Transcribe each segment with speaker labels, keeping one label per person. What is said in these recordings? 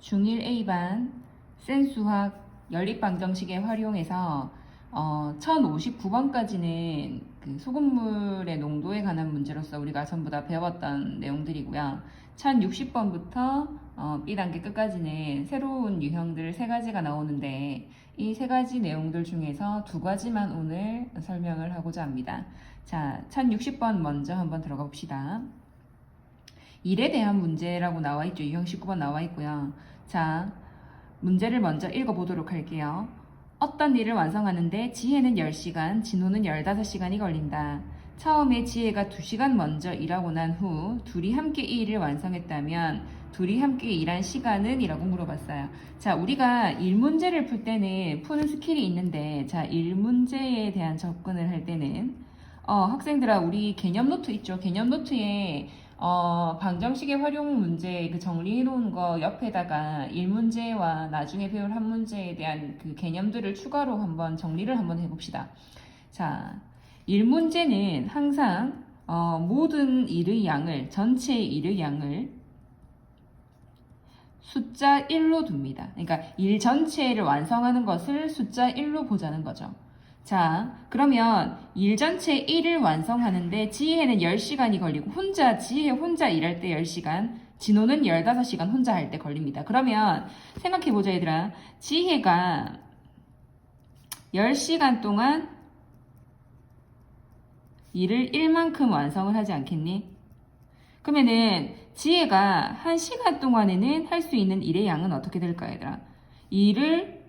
Speaker 1: 중1 A반 센수학 연립방정식에 활용해서 1059번까지는 그 소금물의 농도에 관한 문제로서 우리가 전부 다 배웠던 내용들이고요. 1060번부터 B단계 끝까지는 새로운 유형들 3가지가 나오는데 이 3가지 내용들 중에서 2가지만 오늘 설명을 하고자 합니다. 자, 1060번 먼저 한번 들어가 봅시다. 일에 대한 문제라고 나와 있죠. 유형 19번 나와 있고요. 자, 문제를 먼저 읽어보도록 할게요. 어떤 일을 완성하는데 지혜는 10시간, 진호는 15시간이 걸린다. 처음에 지혜가 2시간 먼저 일하고 난 후 둘이 함께 이 일을 완성했다면 둘이 함께 일한 시간은? 이라고 물어봤어요. 자, 우리가 일 문제를 풀 때는 푸는 스킬이 있는데, 자, 일 문제에 대한 접근을 할 때는 학생들아, 우리 개념 노트 있죠? 개념 노트에 방정식의 활용 문제 그 정리해 놓은 거 옆에다가 일 문제와 나중에 배울 한 문제에 대한 그 개념들을 추가로 한번 정리를 한번 해봅시다. 자, 일 문제는 항상 모든 일의 양을, 전체의 일의 양을 숫자 1로 둡니다. 그러니까 일 전체를 완성하는 것을 숫자 1로 보자는 거죠. 자, 그러면 일 전체 1을 완성하는데 지혜는 10시간이 걸리고 지혜 혼자 일할 때 10시간, 진호는 15시간 혼자 할 때 걸립니다. 그러면 생각해보자 얘들아. 지혜가 10시간 동안 일을 1만큼 완성을 하지 않겠니? 그러면은 지혜가 1시간 동안에는 할 수 있는 일의 양은 어떻게 될까 얘들아? 일을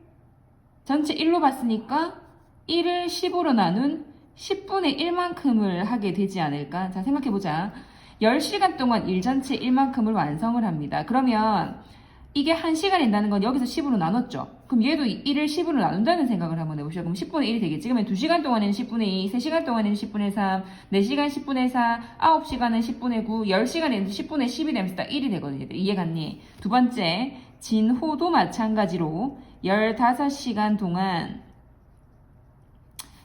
Speaker 1: 전체 1로 봤으니까 1을 10으로 나눈 10분의 1만큼을 하게 되지 않을까? 자, 생각해보자. 10시간 동안 일 전체 1만큼을 완성을 합니다. 그러면 이게 1시간 인다는 건 여기서 10으로 나눴죠? 그럼 얘도 1을 10으로 나눈다는 생각을 한번 해보시죠. 그럼 10분의 1이 되겠지. 그러면 2시간 동안에는 10분의 2, 3시간 동안에는 10분의 3, 4시간 10분의 4, 9시간은 10분의 9, 10시간에는 10분의 10이 되면서 딱 1이 되거든요. 이해갔니? 두 번째, 진호도 마찬가지로 15시간 동안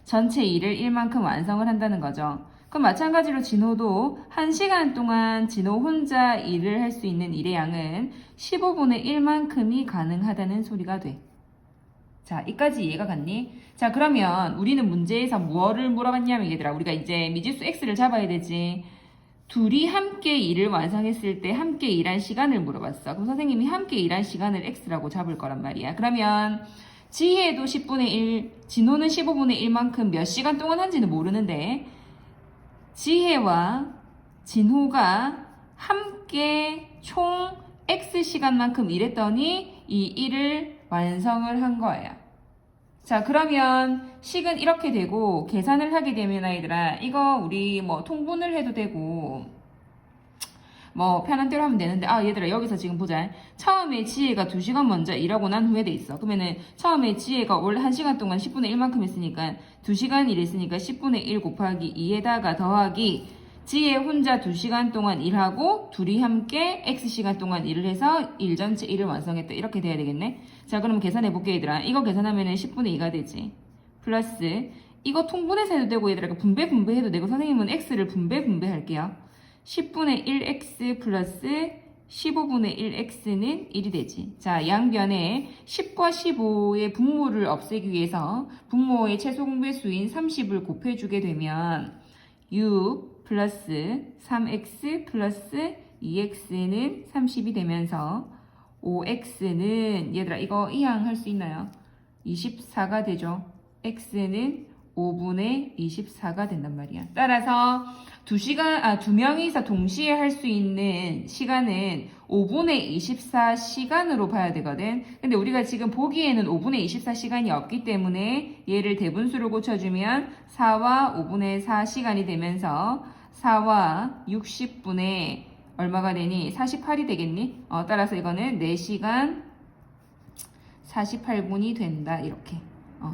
Speaker 1: 전체 일을 1만큼 완성을 한다는 거죠. 그럼 마찬가지로 진호도 1시간 동안 진호 혼자 일을 할 수 있는 일의 양은 15분의 1만큼이 가능하다는 소리가 돼. 자, 이까지 이해가 갔니? 자, 그러면 우리는 문제에서 뭐를 물어봤냐면 얘들아, 우리가 이제 미지수 x를 잡아야 되지. 둘이 함께 일을 완성했을 때 함께 일한 시간을 물어봤어. 그럼 선생님이 함께 일한 시간을 x라고 잡을 거란 말이야. 그러면 지혜도 10분의 1, 진호는 15분의 1만큼 몇 시간 동안 한지는 모르는데 지혜와 진호가 함께 총 X시간만큼 일했더니 이 일을 완성을 한 거예요. 자, 그러면 식은 이렇게 되고 계산을 하게 되면 아이들아, 이거 우리 뭐 통분을 해도 되고 뭐 편한 대로 하면 되는데, 얘들아 여기서 지금 보자. 처음에 지혜가 2시간 먼저 일하고 난 후에 돼 있어. 그러면은 처음에 지혜가 원래 1시간 동안 10분의 1만큼 했으니까 2시간 일했으니까 10분의 1 곱하기 2에다가 더하기 지혜 혼자 2시간 동안 일하고 둘이 함께 X시간 동안 일을 해서 일 전체 일을 완성했다. 이렇게 돼야 되겠네. 자, 그럼 계산해 볼게 얘들아. 이거 계산하면은 10분의 2가 되지. 플러스 이거 통분해서 해도 되고 얘들아 분배해도 되고, 선생님은 X를 분배할게요. 10분의 1x 플러스 15분의 1x는 1이 되지. 자, 양변에 10과 15의 분모를 없애기 위해서 분모의 최소 공배수인 30을 곱해주게 되면 6 플러스 3x 플러스 2x는 30이 되면서 5x는 얘들아 이거 이항할 수 있나요? 24가 되죠. x는 5분의 24가 된단 말이야. 따라서 두 명이서 동시에 할 수 있는 시간은 5분의 24시간으로 봐야 되거든. 근데 우리가 지금 보기에는 5분의 24시간이 없기 때문에 얘를 대분수로 고쳐주면 4와 5분의 4시간이 되면서 4와 60분의 얼마가 되니? 48이 되겠니? 따라서 이거는 4시간 48분이 된다. 이렇게.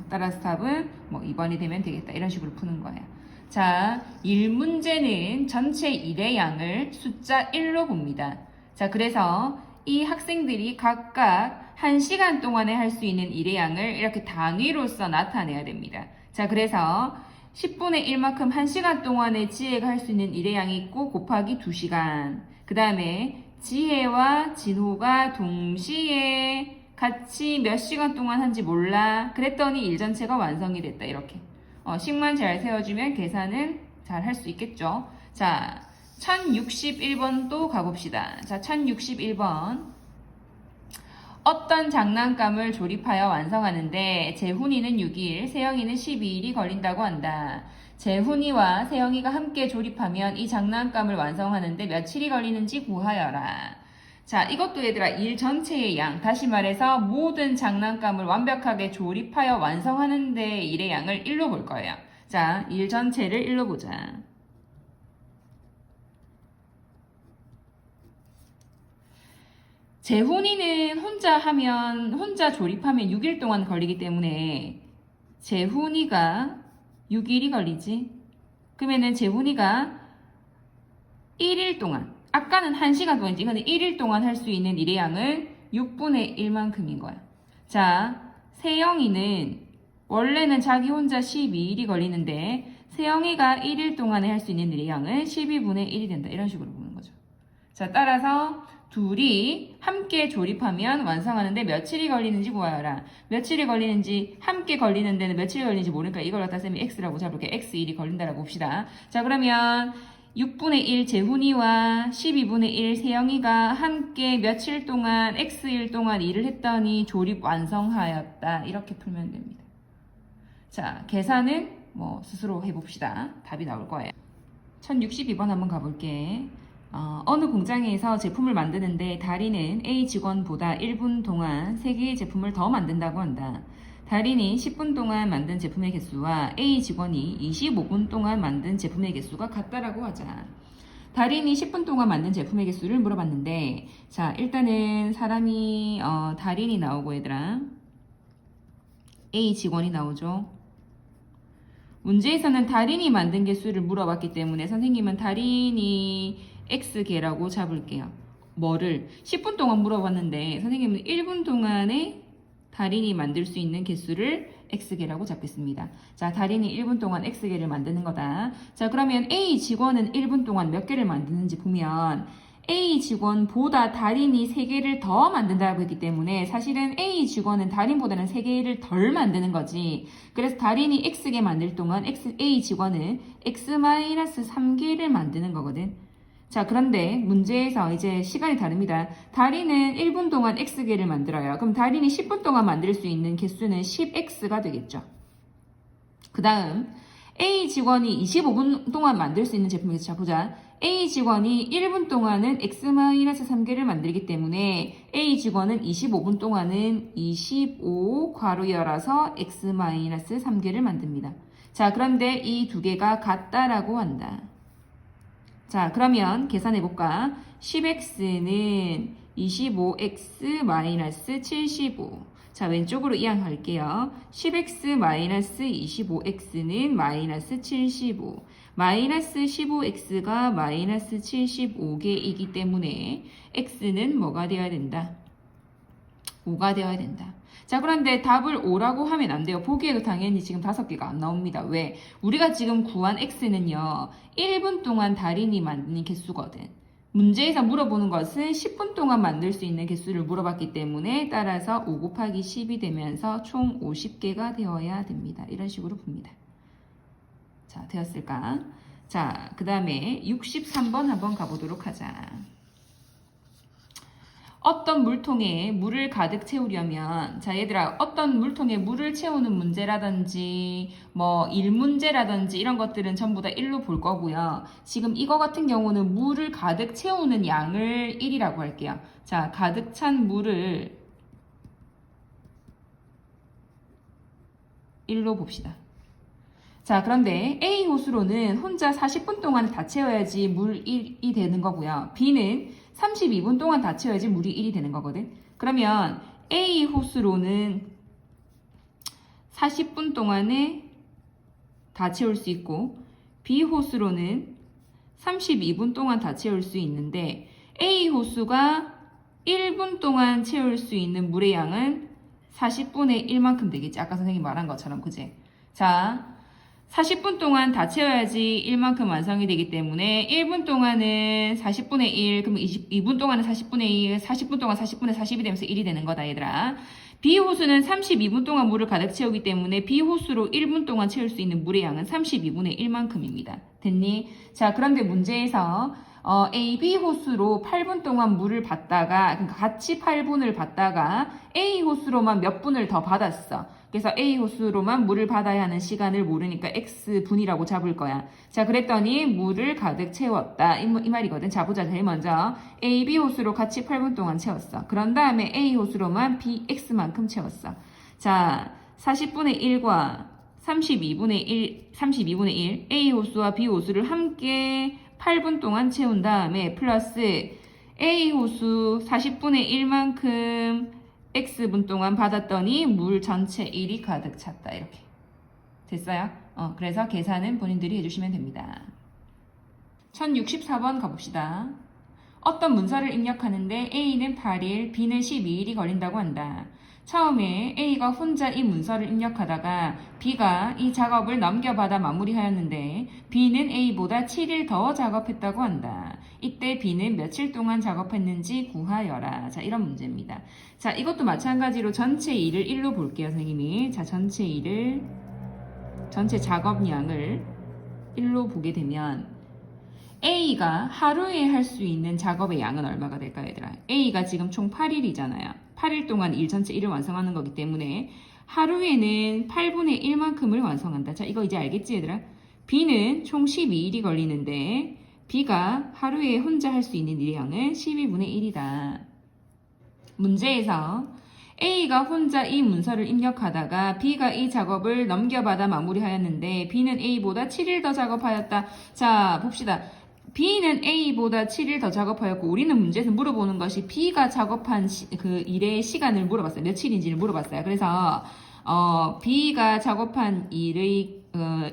Speaker 1: 따라서 답은 뭐 2번이 되면 되겠다. 이런 식으로 푸는 거예요. 자, 1문제는 전체 일의 양을 숫자 1로 봅니다. 자, 그래서 이 학생들이 각각 1시간 동안에 할 수 있는 일의 양을 이렇게 단위로서 나타내야 됩니다. 자, 그래서 10분의 1만큼 1시간 동안에 지혜가 할 수 있는 일의 양이 있고 곱하기 2시간. 그 다음에 지혜와 진호가 동시에 같이 몇 시간 동안 한지 몰라. 그랬더니 일 전체가 완성이 됐다. 이렇게. 식만 잘 세워주면 계산은 잘 할 수 있겠죠. 자, 1061번 또 가봅시다. 자, 1061번. 어떤 장난감을 조립하여 완성하는데 재훈이는 6일, 세영이는 12일이 걸린다고 한다. 재훈이와 세영이가 함께 조립하면 이 장난감을 완성하는데 며칠이 걸리는지 구하여라. 자, 이것도 얘들아 일 전체의 양, 다시 말해서 모든 장난감을 완벽하게 조립하여 완성하는 데 일의 양을 1로 볼 거예요. 자, 일 전체를 1로 보자. 재훈이는 혼자 조립하면 6일 동안 걸리기 때문에 재훈이가 6일이 걸리지. 그러면은 재훈이가 1일 동안, 아까는 1시간 동안이지, 이거는 1일 동안 할 수 있는 일의 양은 6분의 1만큼인 거야. 자, 세영이는 원래는 자기 혼자 12일이 걸리는데 세영이가 1일 동안에 할 수 있는 일의 양은 12분의 1이 된다. 이런 식으로 보는 거죠. 자, 따라서 둘이 함께 조립하면 완성하는데 며칠이 걸리는지 구하여라. 며칠이 걸리는지, 함께 걸리는 데는 며칠이 걸리는지 모르니까 이걸 갖다 쌤이 x라고 잡을게. x1이 걸린다라고 봅시다. 자, 그러면 6분의 1 재훈이와 12분의 1 세영이가 함께 며칠 동안 x일 동안 일을 했더니 조립 완성하였다. 이렇게 풀면 됩니다. 자, 계산은 뭐 스스로 해봅시다. 답이 나올 거예요. 1062번 한번 가볼게. 어느 공장에서 제품을 만드는데 달인은 A 직원보다 1분 동안 3개의 제품을 더 만든다고 한다. 달인이 10분 동안 만든 제품의 개수와 A 직원이 25분 동안 만든 제품의 개수가 같다라고 하자. 달인이 10분 동안 만든 제품의 개수를 물어봤는데, 자, 일단은 사람이, 달인이 나오고 얘들아. A 직원이 나오죠. 문제에서는 달인이 만든 개수를 물어봤기 때문에 선생님은 달인이 X개라고 잡을게요. 뭐를? 10분 동안 물어봤는데 선생님은 1분 동안에 달인이 만들 수 있는 개수를 X개라고 잡겠습니다. 자, 달인이 1분 동안 X개를 만드는 거다. 자, 그러면 A 직원은 1분 동안 몇 개를 만드는지 보면 A 직원보다 달인이 3개를 더 만든다고 했기 때문에 사실은 A 직원은 달인보다는 3개를 덜 만드는 거지. 그래서 달인이 X개 만들 동안 A 직원은 X-3개를 만드는 거거든. 자, 그런데 문제에서 이제 시간이 다릅니다. 달인은 1분 동안 X개를 만들어요. 그럼 달인이 10분 동안 만들 수 있는 개수는 10X가 되겠죠. 그 다음 A 직원이 25분 동안 만들 수 있는 제품에서 자 보자. A 직원이 1분 동안은 X-3개를 만들기 때문에 A 직원은 25분 동안은 25 괄호 열어서 X-3개를 만듭니다. 자, 그런데 이 두 개가 같다라고 한다. 자, 그러면 계산해볼까? 10x는 25x-75. 자, 왼쪽으로 이항할게요. 10x-25x는 마이너스 75. 마이너스 15x가 마이너스 75개이기 때문에 x는 뭐가 되어야 된다? 5가 되어야 된다. 자, 그런데 답을 5라고 하면 안 돼요. 보기에도 당연히 지금 5개가 안 나옵니다. 왜? 우리가 지금 구한 x는요. 1분 동안 달인이 만드는 개수거든. 문제에서 물어보는 것은 10분 동안 만들 수 있는 개수를 물어봤기 때문에 따라서 5 곱하기 10이 되면서 총 50개가 되어야 됩니다. 이런 식으로 봅니다. 자, 되었을까? 자, 그 다음에 63번 한번 가보도록 하자. 어떤 물통에 물을 가득 채우려면, 자, 얘들아, 어떤 물통에 물을 채우는 문제라든지 뭐 일문제라든지 이런 것들은 전부 다 1로 볼 거고요. 지금 이거 같은 경우는 물을 가득 채우는 양을 1이라고 할게요. 자, 가득 찬 물을 1로 봅시다. 자, 그런데 A 호수로는 혼자 40분 동안 다 채워야지 물 1이 되는 거고요. B는 32분 동안 다 채워야지 물이 1이 되는 거거든. 그러면 A 호수로는 40분 동안에 다 채울 수 있고 B 호수로는 32분 동안 다 채울 수 있는데 A 호수가 1분 동안 채울 수 있는 물의 양은 40분의 1만큼 되겠지. 아까 선생님이 말한 것처럼, 그지? 자, 40분 동안 다 채워야지 1만큼 완성이 되기 때문에 1분 동안은 40분의 1, 그러면 22분 동안은 40분의 2, 40분 동안 40분의 40이 되면서 1이 되는 거다 얘들아. B호수는 32분 동안 물을 가득 채우기 때문에 B호수로 1분 동안 채울 수 있는 물의 양은 32분의 1만큼입니다. 됐니? 자, 그런데 문제에서 A, B 호수로 8분 동안 물을 받다가, 그러니까 같이 8분을 받다가 A 호수로만 몇 분을 더 받았어. 그래서 A 호수로만 물을 받아야 하는 시간을 모르니까 X분이라고 잡을 거야. 자, 그랬더니 물을 가득 채웠다. 이 말이거든. 자, 보자. 제일 먼저 A, B 호수로 같이 8분 동안 채웠어. 그런 다음에 A 호수로만 B, X만큼 채웠어. 자, 40분의 1과 32분의 1, A 호수와 B 호수를 함께 8분 동안 채운 다음에 플러스 A 호수 40분의 1만큼 X분 동안 받았더니 물 전체 1이 가득 찼다. 이렇게. 됐어요? 그래서 계산은 본인들이 해주시면 됩니다. 1064번 가봅시다. 어떤 문서를 입력하는데 A는 8일, B는 12일이 걸린다고 한다. 처음에 A가 혼자 이 문서를 입력하다가 B가 이 작업을 넘겨받아 마무리하였는데 B는 A보다 7일 더 작업했다고 한다. 이때 B는 며칠 동안 작업했는지 구하여라. 자, 이런 문제입니다. 자, 이것도 마찬가지로 전체 일을 1로 볼게요, 선생님이. 자, 전체 작업량을 1로 보게 되면 A가 하루에 할 수 있는 작업의 양은 얼마가 될까요, 얘들아? A가 지금 총 8일이잖아요. 8일 동안 일 전체 1을 완성하는 거기 때문에 하루에는 8분의 1만큼을 완성한다. 자, 이거 이제 알겠지, 얘들아? B는 총 12일이 걸리는데 B가 하루에 혼자 할 수 있는 일의 양은 12분의 1이다. 문제에서 A가 혼자 이 문서를 입력하다가 B가 이 작업을 넘겨받아 마무리하였는데 B는 A보다 7일 더 작업하였다. 자, 봅시다. B는 A보다 7일 더 작업하였고 우리는 문제에서 물어보는 것이 B가 작업한 그 일의 시간을 물어봤어요. 며칠인지를 물어봤어요. 그래서 B가 작업한 일의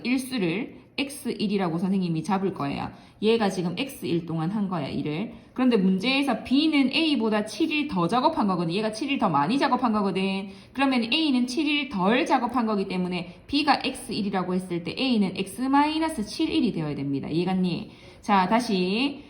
Speaker 1: 일수를 X1이라고 선생님이 잡을 거예요. 얘가 지금 X1 동안 한 거야, 일을. 그런데 문제에서 B는 A보다 7일 더 작업한 거거든. 얘가 7일 더 많이 작업한 거거든. 그러면 A는 7일 덜 작업한 거기 때문에 B가 X1이라고 했을 때 A는 X-7일이 되어야 됩니다. 이해갔니? 자, 다시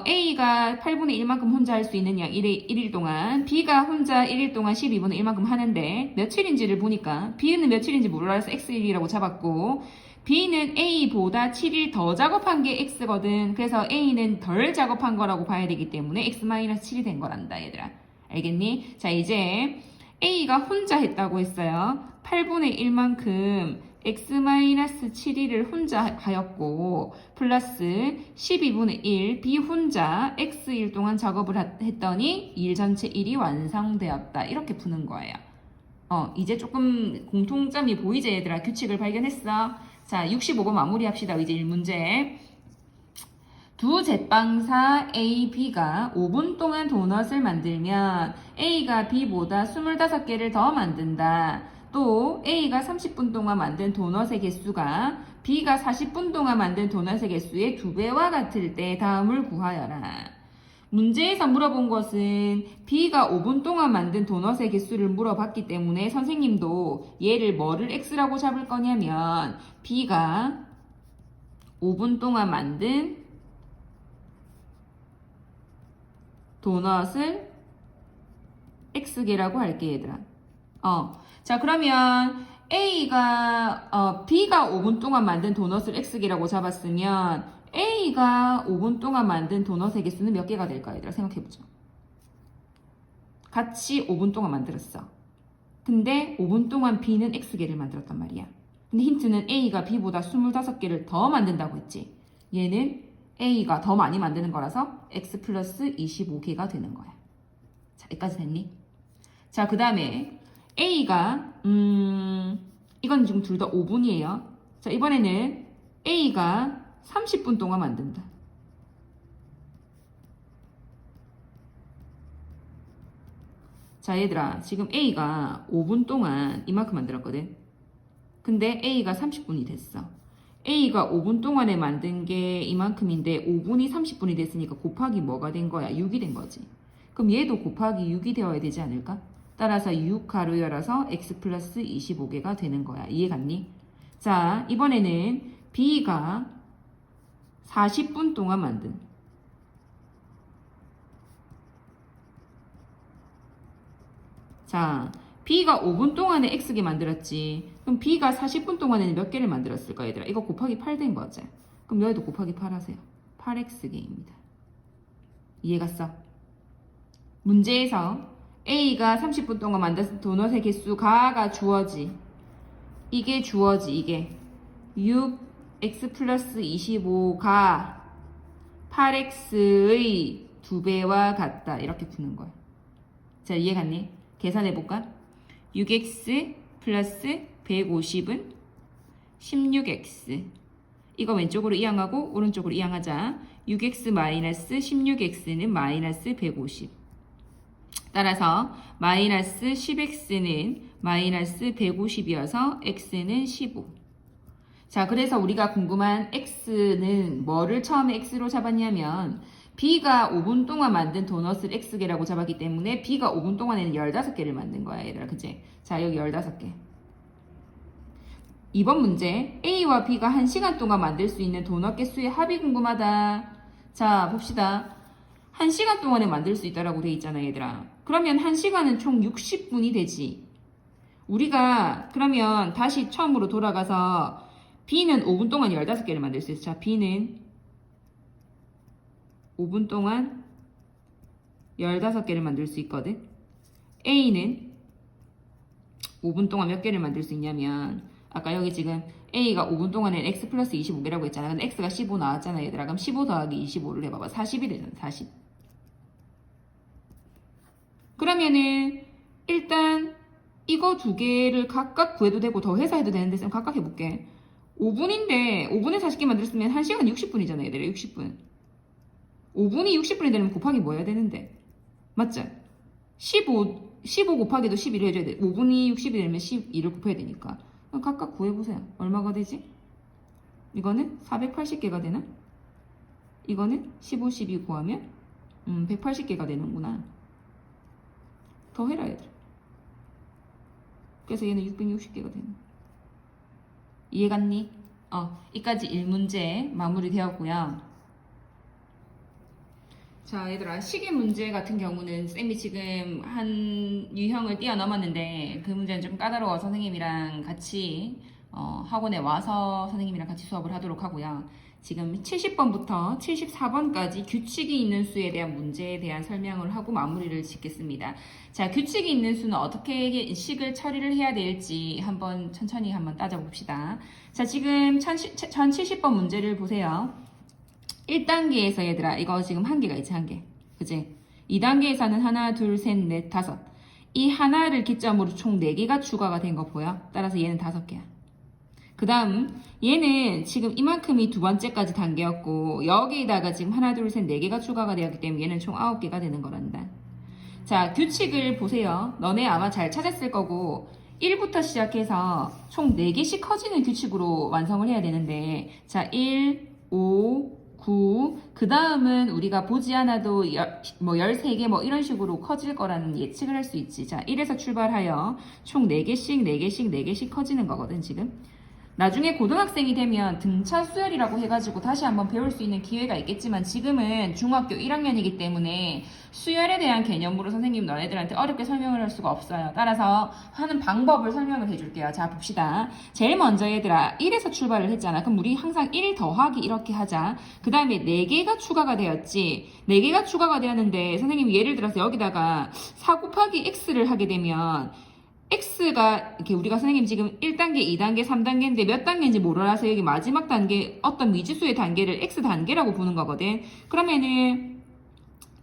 Speaker 1: A가 8분의 1만큼 혼자 할 수 있는 양 1일 동안 B가 혼자 1일 동안 12분의 1만큼 하는데 며칠인지를 보니까 B는 며칠인지 몰라서 X1이라고 잡았고 B는 A보다 7일 더 작업한 게 X거든. 그래서 A는 덜 작업한 거라고 봐야 되기 때문에 X-7이 된 거란다, 얘들아. 알겠니? 자, 이제 A가 혼자 했다고 했어요. 8분의 1만큼 X-7일을 혼자 하였고 플러스 12분의 1 B 혼자 X일 동안 작업을 했더니 일 전체 1이 완성되었다. 이렇게 푸는 거예요. 이제 조금 공통점이 보이지, 얘들아? 규칙을 발견했어. 자, 65번 마무리합시다. 이제 1문제. 두 제빵사 A, B가 5분 동안 도넛을 만들면 A가 B보다 25개를 더 만든다. 또 A가 30분 동안 만든 도넛의 개수가 B가 40분 동안 만든 도넛의 개수의 2배와 같을 때 다음을 구하여라. 문제에서 물어본 것은 B가 5분 동안 만든 도넛의 개수를 물어봤기 때문에 선생님도 얘를 뭐를 X라고 잡을 거냐면 B가 5분 동안 만든 도넛을 X개라고 할게, 얘들아. 자, 그러면 B가 5분 동안 만든 도넛을 X개라고 잡았으면 A가 5분 동안 만든 도넛의 개수는 몇 개가 될까요, 얘들아? 생각해보죠. 같이 5분 동안 만들었어. 근데 5분 동안 B는 X개를 만들었단 말이야. 근데 힌트는 A가 B보다 25개를 더 만든다고 했지. 얘는 A가 더 많이 만드는 거라서 X 플러스 25개가 되는 거야. 자, 여기까지 됐니? 자, 그 다음에 A가 이건 지금 둘 다 5분이에요. 자, 이번에는 A가 30분 동안 만든다. 자, 얘들아, 지금 A가 5분 동안 이만큼 만들었거든. 근데 A가 30분이 됐어. A가 5분 동안에 만든 게 이만큼인데 5분이 30분이 됐으니까 곱하기 뭐가 된 거야? 6이 된 거지. 그럼 얘도 곱하기 6이 되어야 되지 않을까? 따라서 6 가로 열어서 X 플러스 25개가 되는 거야. 이해 갔니? 자, 이번에는 B가 40분 동안 만든. 자, B가 5분 동안에 X개 만들었지. 그럼 B가 40분 동안에는 몇 개를 만들었을까, 얘들아? 이거 곱하기 8 된 거지. 그럼 여기도 곱하기 8 하세요. 8X개입니다. 이해갔어? 문제에서 A가 30분 동안 만든 도넛의 개수가가 주어지. 이게 주어지, 이게. 6X 플러스 25가 8X의 2배와 같다. 이렇게 푸는 거야. 자, 이해갔니? 계산해볼까? 6X 플러스 150은 16X. 이거 왼쪽으로 이항하고 오른쪽으로 이항하자. 6X 마이너스 16X는 마이너스 150. 따라서 마이너스 10X는 마이너스 150이어서 X는 15. 자, 그래서 우리가 궁금한 X는 뭐를 처음에 X로 잡았냐면 B가 5분 동안 만든 도넛을 X개라고 잡았기 때문에 B가 5분 동안에는 15개를 만든 거야, 얘들아. 그치? 자, 여기 15개. 이번 문제, A와 B가 1시간 동안 만들 수 있는 도넛 개수의 합이 궁금하다. 자, 봅시다. 1시간 동안에 만들 수 있다라고 돼 있잖아, 얘들아. 그러면 1시간은 총 60분이 되지. 우리가 그러면 다시 처음으로 돌아가서 B는 5분 동안 15개를 만들 수 있어. 자, B는 5분 동안 15개를 만들 수 있거든. A는 5분 동안 몇 개를 만들 수 있냐면 아까 여기 지금 A가 5분 동안에 X 플러스 25개라고 했잖아. 근데 X가 15 나왔잖아, 얘들아. 그럼 15 더하기 25를 해봐봐. 40이 되잖아, 40. 그러면은 일단 이거 두 개를 각각 구해도 되고 더 해서 해도 되는데 쌤 각각 해볼게. 5분인데 5분에 40개 만들었으면 1시간 60분이잖아, 얘들아. 60분. 5분이 60분이 되려면 곱하기 뭐 해야 되는데? 맞죠? 15 곱하기도 11을 해줘야 돼. 5분이 60이 되면 12를 곱해야 되니까. 그럼 각각 구해보세요. 얼마가 되지? 이거는 480개가 되나? 이거는 15, 12 구하면 180개가 되는구나. 더 해라, 얘들아. 그래서 얘는 660개가 되는 거야. 이해갔니? 이까지 1문제 마무리되었고요. 자, 얘들아, 시계 문제 같은 경우는 쌤이 지금 한 유형을 뛰어넘었는데 그 문제는 좀 까다로워 선생님이랑 같이 학원에 와서 선생님이랑 같이 수업을 하도록 하고요. 지금 70번부터 74번까지 규칙이 있는 수에 대한 문제에 대한 설명을 하고 마무리를 짓겠습니다. 자, 규칙이 있는 수는 어떻게 식을 처리를 해야 될지 천천히 한번 따져봅시다. 자, 지금 1070번 문제를 보세요. 1단계에서 얘들아, 이거 지금 한 개가 있지, 한 개. 그치? 2단계에서는 하나, 둘, 셋, 넷, 다섯. 이 하나를 기점으로 총 4개가 추가가 된 거 보여? 따라서 얘는 5개야. 그 다음, 얘는 지금 이만큼이 두 번째까지 단계였고, 여기에다가 지금 하나, 둘, 셋, 4개가 추가가 되었기 때문에 얘는 총 9개가 되는 거란다. 자, 규칙을 보세요. 너네 아마 잘 찾았을 거고, 1부터 시작해서 총 4개씩 커지는 규칙으로 완성을 해야 되는데, 자, 1, 5, 9, 그 다음은 우리가 보지 않아도 13개 이런 식으로 커질 거라는 예측을 할 수 있지. 자, 1에서 출발하여 총 4개씩, 4개씩, 4개씩 커지는 거거든, 지금. 나중에 고등학생이 되면 등차 수열이라고 해가지고 다시 한번 배울 수 있는 기회가 있겠지만 지금은 중학교 1학년이기 때문에 수열에 대한 개념으로 선생님 너네들한테 어렵게 설명을 할 수가 없어요. 따라서 하는 방법을 설명을 해줄게요. 자, 봅시다. 제일 먼저 얘들아 1에서 출발을 했잖아. 그럼 우리 항상 1 더하기 이렇게 하자. 그 다음에 4개가 추가가 되었지. 4개가 추가가 되었는데 선생님이 예를 들어서 여기다가 4 곱하기 x를 하게 되면 X가 이렇게 우리가 선생님 지금 1단계, 2단계, 3단계인데 몇 단계인지 몰라서 여기 마지막 단계 어떤 미지수의 단계를 X 단계라고 부는 거거든. 그러면은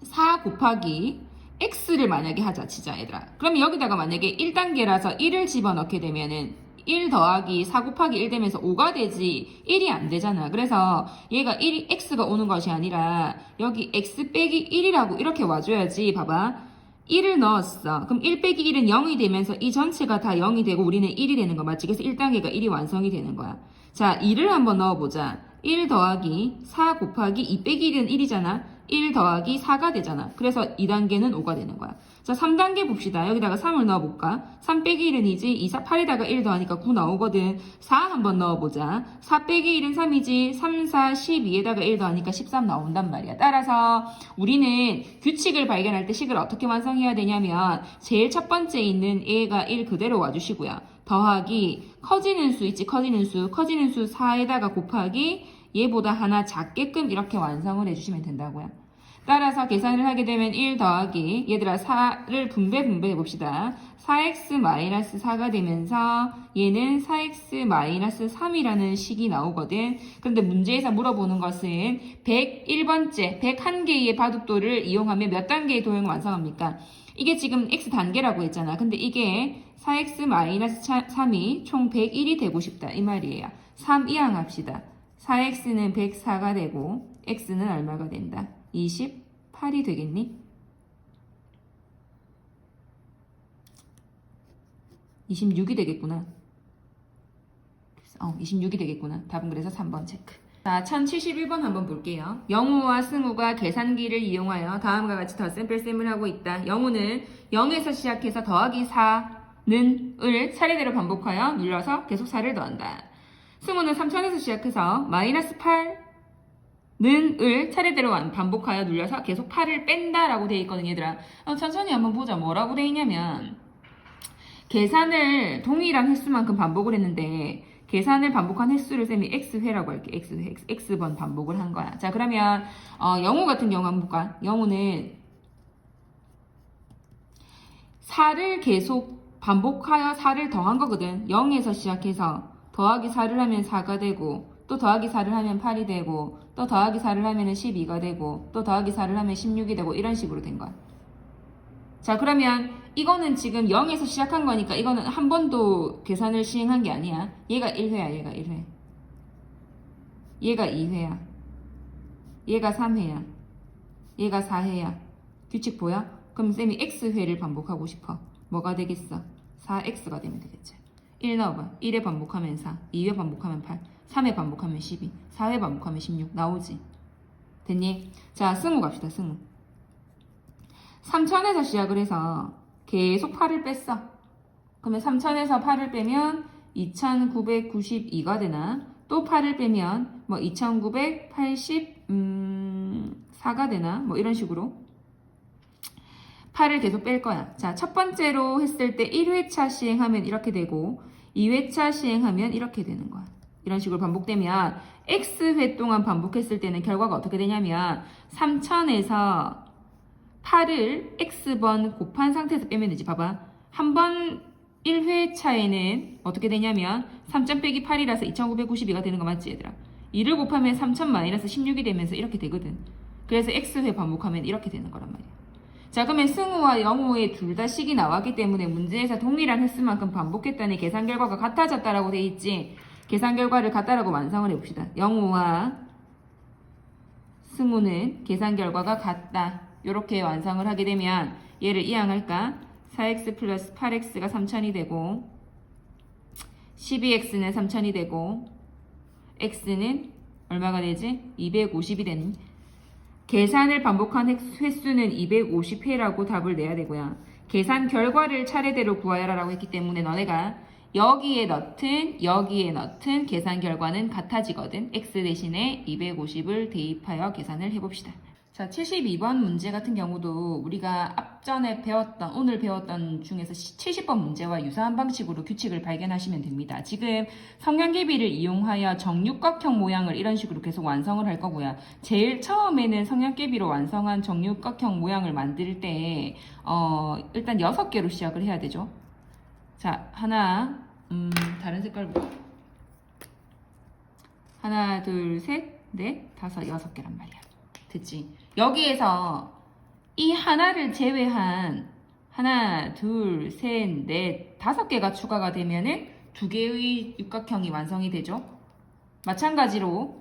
Speaker 1: 4 곱하기 X를 만약에 하자 치자 얘들아. 그러면 여기다가 만약에 1단계라서 1을 집어넣게 되면은 1 더하기 4 곱하기 1 되면서 5가 되지 1이 안 되잖아. 그래서 얘가 1이 X가 오는 것이 아니라 여기 X 빼기 1이라고 이렇게 와줘야지. 봐봐. 1을 넣었어. 그럼 1 빼기 1은 0이 되면서 이 전체가 다 0이 되고 우리는 1이 되는 거 맞지? 그래서 1단계가 1이 완성이 되는 거야. 자, 2를 한번 넣어보자. 1 더하기 4 곱하기 2 빼기 1은 1이잖아. 1 더하기 4가 되잖아. 그래서 2단계는 5가 되는 거야. 자, 3단계 봅시다. 여기다가 3을 넣어볼까? 3 빼기 1은 2지. 2, 4, 8에다가 1 더하니까 9 나오거든. 4 한번 넣어보자. 4 빼기 1은 3이지. 3, 4, 12에다가 1 더하니까 13 나온단 말이야. 따라서 우리는 규칙을 발견할 때 식을 어떻게 완성해야 되냐면 제일 첫 번째 있는 A가 1 그대로 와주시고요. 더하기 커지는 수 있지. 커지는 수 4에다가 곱하기 얘보다 하나 작게끔 이렇게 완성을 해주시면 된다고요. 따라서 계산을 하게 되면 1 더하기 얘들아 4를 분배해 봅시다. 4x-4가 되면서 얘는 4x-3이라는 식이 나오거든. 그런데 문제에서 물어보는 것은 101번째 101개의 바둑돌을 이용하면 몇 단계의 도형을 완성합니까? 이게 지금 x 단계라고 했잖아. 근데 이게 4x-3이 총 101이 되고 싶다 이 말이에요. 3 이항합시다. 4x는 104가 되고 x는 얼마가 된다? 28이 되겠니? 26이 되겠구나. 26이 되겠구나. 답은 그래서 3번 체크. 자, 1071번 한번 볼게요. 영우와 승우가 계산기를 이용하여 다음과 같이 덧셈뺄셈을 하고 있다. 영우는 0에서 시작해서 더하기 4는 을 차례대로 반복하여 눌러서 계속 4를 더한다. 승우는 3000에서 시작해서 마이너스 8는 을 차례대로 반복하여 눌려서 계속 8을 뺀다라고 되어 있거든요, 얘들아. 천천히 한번 보자. 뭐라고 되어 있냐면 계산을 동일한 횟수만큼 반복을 했는데 계산을 반복한 횟수를 쌤이 x회라고 할게. x번 반복을 한 거야. 자, 그러면 영우 같은 경우 한번 볼까? 영우는 4를 계속 반복하여 4를 더한 거거든. 0에서 시작해서 더하기 4를 하면 4가 되고 또 더하기 4를 하면 8이 되고 또 더하기 4를 하면 12가 되고 또 더하기 4를 하면 16이 되고 이런 식으로 된 거야. 자, 그러면 이거는 지금 0에서 시작한 거니까 이거는 한 번도 계산을 시행한 게 아니야. 얘가 1회야. 얘가 1회. 얘가 2회야. 얘가 3회야. 얘가 4회야. 규칙 보여? 그럼 쌤이 x회를 반복하고 싶어. 뭐가 되겠어? 4x가 되면 되겠지. 1 넣어봐. 1회 반복하면 4, 2회 반복하면 8, 3회 반복하면 12, 4회 반복하면 16 나오지. 됐니? 자, 승우 갑시다. 승우. 3000에서 시작을 해서 계속 8을 뺐어. 그러면 3000에서 8을 빼면 2992가 되나? 또 8을 빼면 뭐 2984가 되나? 뭐 이런 식으로 8을 계속 뺄 거야. 자, 첫 번째로 했을 때 1회차 시행하면 이렇게 되고 2회차 시행하면 이렇게 되는 거야. 이런 식으로 반복되면 x회 동안 반복했을 때는 결과가 어떻게 되냐면 3000에서 8을 x번 곱한 상태에서 빼면 되지. 봐봐. 한 번 1회차에는 어떻게 되냐면 3000 빼기 8이라서 2992가 되는 거 맞지 얘들아? 2를 곱하면 3000 마이너스 16이 되면서 이렇게 되거든. 그래서 x회 반복하면 이렇게 되는 거란 말이야. 자, 그러면 승우와 영우의 둘 다 식이 나왔기 때문에 문제에서 동일한 횟수만큼 반복했더니 계산 결과가 같아졌다라고 돼 있지. 계산 결과를 같다라고 완성을 해봅시다. 영우와 승우는 계산 결과가 같다. 이렇게 완성을 하게 되면 얘를 이항할까? 4x 플러스 8x가 3000이 되고 12x는 3000이 되고 x는 얼마가 되지? 250이 되는. 계산을 반복한 횟수는 250회라고 답을 내야 되고요. 계산 결과를 차례대로 구하여라라고 했기 때문에 너네가 여기에 넣든 계산 결과는 같아지거든. x 대신에 250을 대입하여 계산을 해봅시다. 자, 72번 문제 같은 경우도 우리가 앞전에 오늘 배웠던 중에서 70번 문제와 유사한 방식으로 규칙을 발견하시면 됩니다. 지금 성냥개비를 이용하여 정육각형 모양을 이런 식으로 계속 완성을 할 거고요. 제일 처음에는 성냥개비로 완성한 정육각형 모양을 만들 때 일단 6개로 시작을 해야 되죠. 자, 다른 색깔 볼까? 하나, 둘, 셋, 넷, 다섯, 6개란 말이야. 됐지? 여기에서 이 하나를 제외한 하나, 둘, 셋, 넷, 5개가 추가가 되면은 2개의 육각형이 완성이 되죠. 마찬가지로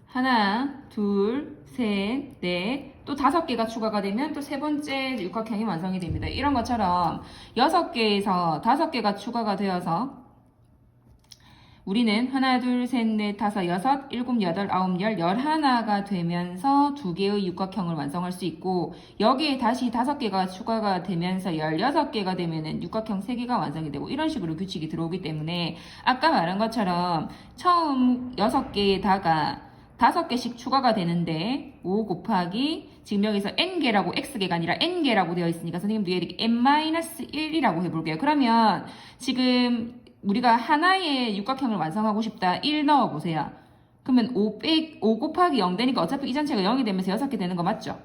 Speaker 1: 하나, 둘, 셋, 넷, 또 5개가 추가가 되면 또 3번째 육각형이 완성이 됩니다. 이런 것처럼 6개에서 5개가 추가가 되어서 우리는 하나, 둘, 셋, 넷, 다섯, 여섯, 일곱, 여덟, 아홉, 열, 11가 되면서 2개의 육각형을 완성할 수 있고 여기에 다시 5개가 추가가 되면서 16개가 되면은 육각형 3개가 완성이 되고 이런 식으로 규칙이 들어오기 때문에 아까 말한 것처럼 처음 6개에다가 5개씩 추가가 되는데 5 곱하기 지금 여기서 n개라고 x개가 아니라 n개라고 되어 있으니까 선생님도 이렇게 n-1이라고 해볼게요. 그러면 지금 우리가 하나의 육각형을 완성하고 싶다. 1 넣어보세요. 그러면 5 곱하기 0 되니까 어차피 이 전체가 0이 되면서 6개 되는 거 맞죠?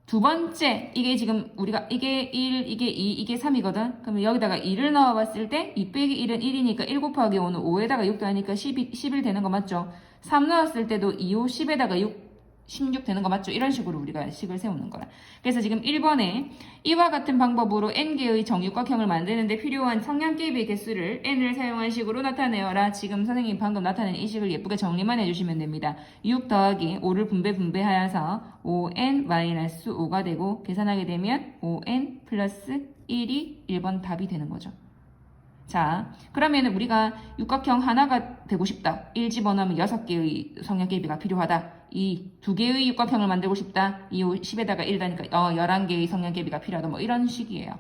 Speaker 1: 두 번째, 이게 지금 우리가 이게 1, 이게 2, 이게 3이거든? 그러면 여기다가 2를 넣어봤을 때 2 빼기 1은 1이니까 1 곱하기 5는 5에다가 6도 하니까 11 되는 거 맞죠? 3 넣었을 때도 2, 5, 10에다가 6, 16 되는 거 맞죠? 이런 식으로 우리가 식을 세우는 거야. 그래서 지금 1번에 이와 같은 방법으로 n개의 정육각형을 만드는데 필요한 성량계비의 개수를 n을 사용한 식으로 나타내어라. 지금 선생님이 방금 나타낸 이 식을 예쁘게 정리만 해주시면 됩니다. 6 더하기 5를 분배하여서 5n-5가 되고 계산하게 되면 5n 플러스 1이 1번 답이 되는 거죠. 자, 그러면 우리가 육각형 하나가 되고 싶다. 1 집어넣으면 6개의 성량계비가 필요하다. 2개의 육각형을 만들고 싶다. 2, 5, 10에다가 1 다니까 11개의 성량계비가 필요하다. 뭐 이런 식이에요.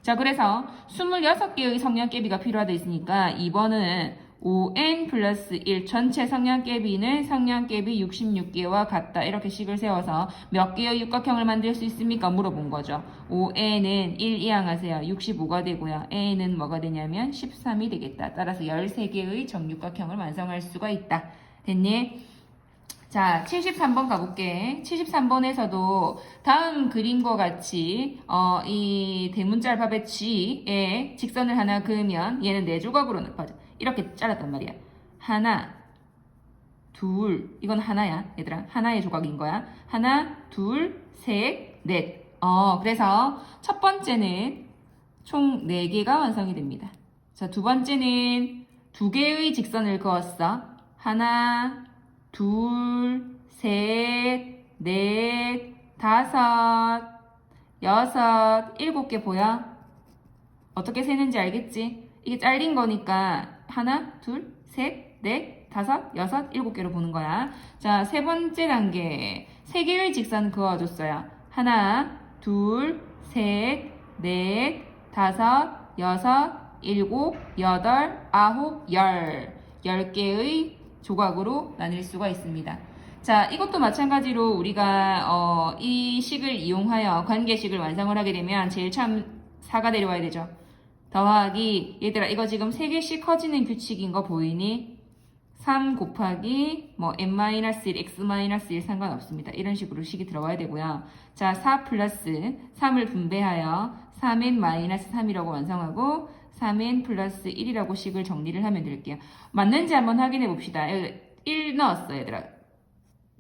Speaker 1: 자, 그래서 26개의 성량계비가 필요하다 있으니까 2번은 5n 플러스 1 전체 성량계비는 성량계비 66개와 같다. 이렇게 식을 세워서 몇 개의 육각형을 만들 수 있습니까? 물어본 거죠. 5n은 1 이항하세요. 65가 되고요. n은 뭐가 되냐면 13이 되겠다. 따라서 13개의 정육각형을 완성할 수가 있다. 됐니? 자, 73번 가볼게. 73번에서도 다음 그림과 같이 이 대문자 알파벳 G에 직선을 하나 그으면 얘는 4조각으로 나빠져. 이렇게 잘랐단 말이야. 하나, 둘, 이건 하나야, 얘들아. 하나의 조각인 거야. 하나, 둘, 셋, 넷. 그래서 첫 번째는 총 4개가 완성이 됩니다. 자, 두 번째는 2개의 직선을 그었어. 하나, 둘, 셋, 넷, 다섯, 여섯, 7개 보여? 어떻게 세는지 알겠지? 이게 잘린 거니까 하나, 둘, 셋, 넷, 다섯, 여섯, 7개로 보는 거야. 자, 세 번째 단계. 3개의 직선 그어줬어요. 하나, 둘, 셋, 넷, 다섯, 여섯, 7, 8, 9, 10개의 조각으로 나뉠 수가 있습니다. 자, 이것도 마찬가지로 우리가 이 식을 이용하여 관계식을 완성을 하게 되면 제일 처음 4가 내려와야 되죠. 더하기, 얘들아 이거 지금 3개씩 커지는 규칙인 거 보이니? 3 곱하기 n-1, x-1 상관없습니다. 이런 식으로 식이 들어와야 되고요. 자, 4 플러스 3을 분배하여 3n-3이라고 완성하고 3n 플러스 1이라고 식을 정리를 하면 될게요. 맞는지 한번 확인해 봅시다. 1 넣었어, 얘들아.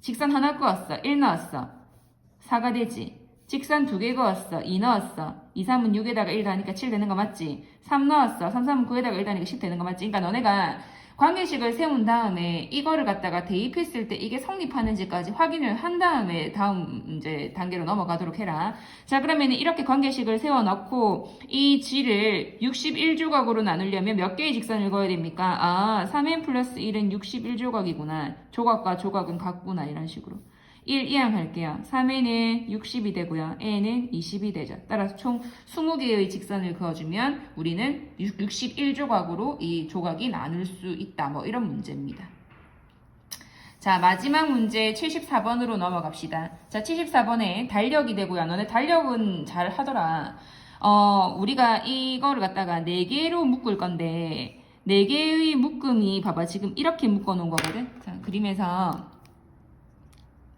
Speaker 1: 직선 하나 그었어. 1 넣었어. 4가 되지. 직선 2개 그었어. 2 넣었어. 2, 3은 6에다가 1 더하니까 7 되는 거 맞지? 3 넣었어. 3, 3은 9에다가 1 더하니까 10 되는 거 맞지? 그러니까 너네가 관계식을 세운 다음에 이거를 갖다가 대입했을 때 이게 성립하는지까지 확인을 한 다음에 다음 이제 단계로 넘어가도록 해라. 자, 그러면 이렇게 관계식을 세워놓고 이 G를 61조각으로 나누려면 몇 개의 직선을 그어야 됩니까? 3n 플러스 1은 61조각이구나. 조각과 조각은 같구나. 이런 식으로. 1 이항할게요. 3n은 60이 되고요. n은 20이 되죠. 따라서 총 20개의 직선을 그어주면 우리는 61조각으로 이 조각이 나눌 수 있다. 뭐 이런 문제입니다. 자, 마지막 문제 74번으로 넘어갑시다. 자, 74번에 달력이 되고요. 너네 달력은 잘 하더라. 우리가 이거를 갖다가 4개로 묶을 건데 4개의 묶음이 봐봐. 지금 이렇게 묶어 놓은 거거든. 자, 그림에서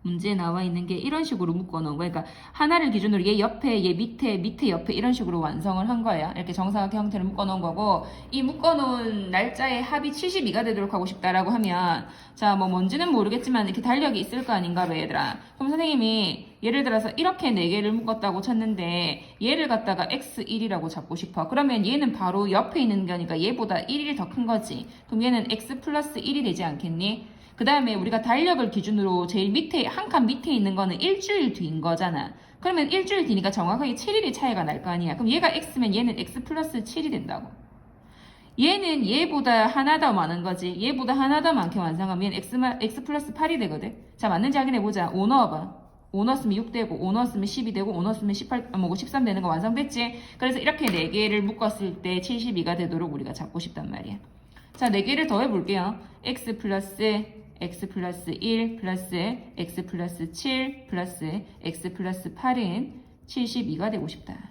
Speaker 1: 문제에 나와 있는 게 이런 식으로 묶어 놓은 거예요. 그러니까 하나를 기준으로 얘 옆에, 얘 밑에, 밑에 옆에 이런 식으로 완성을 한 거예요. 이렇게 정사각형 형태로 묶어 놓은 거고 이 묶어 놓은 날짜의 합이 72가 되도록 하고 싶다라고 하면 자, 뭐 뭔지는 모르겠지만 이렇게 달력이 있을 거 아닌가 봐, 얘들아. 그럼 선생님이 예를 들어서 이렇게 4개를 묶었다고 쳤는데 얘를 갖다가 x1이라고 잡고 싶어. 그러면 얘는 바로 옆에 있는 거니까 얘보다 1이 더 큰 거지. 그럼 얘는 x 플러스 1이 되지 않겠니? 그 다음에 우리가 달력을 기준으로 제일 밑에, 한 칸 밑에 있는 거는 일주일 뒤인 거잖아. 그러면 일주일 뒤니까 정확하게 7일의 차이가 날 거 아니야. 그럼 얘가 x면 얘는 x 플러스 7이 된다고. 얘는 얘보다 하나 더 많은 거지. 얘보다 하나 더 많게 완성하면 x 플러스 8이 되거든. 자, 맞는지 확인해보자. 5 넣어봐. 5 넣었으면 6 되고, 5 넣었으면 12 되고, 5 넣었으면 18, 13 되는 거 완성됐지? 그래서 이렇게 4개를 묶었을 때 72가 되도록 우리가 잡고 싶단 말이야. 자, 4개를 더해볼게요. x 플러스 1 플러스 x 플러스 7 플러스 x 플러스 8은 72가 되고 싶다.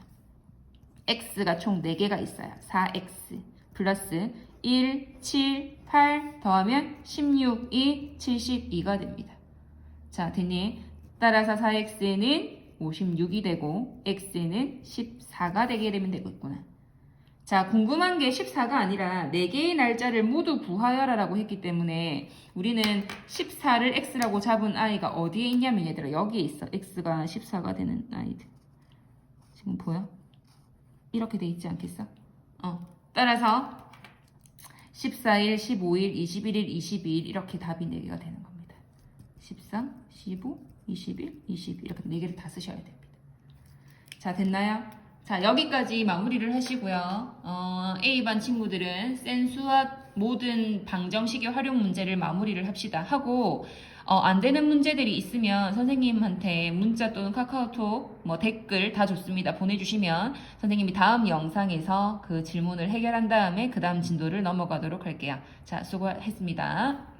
Speaker 1: x가 총 4개가 있어요. 4x 플러스 1, 7, 8 더하면 16이 72가 됩니다. 자, 됐니? 따라서 4x는 56이 되고 x는 14가 되게 되면 되겠구나. 자, 궁금한 게 14가 아니라 4개의 날짜를 모두 구하여라 라고 했기 때문에 우리는 14를 x라고 잡은 아이가 어디에 있냐면 얘들아 여기에 있어. x가 14가 되는 아이들. 지금 보여? 이렇게 돼 있지 않겠어? 따라서 14일, 15일, 21일, 22일 이렇게 답이 4개가 되는 겁니다. 13, 15, 21, 22 이렇게 4개를 다 쓰셔야 됩니다. 자, 됐나요? 자, 여기까지 마무리를 하시고요. A반 친구들은 센수와 모든 방정식의 활용 문제를 마무리를 합시다. 하고 안 되는 문제들이 있으면 선생님한테 문자 또는 카카오톡 댓글 다 좋습니다. 보내주시면 선생님이 다음 영상에서 그 질문을 해결한 다음에 그 다음 진도를 넘어가도록 할게요. 자, 수고했습니다.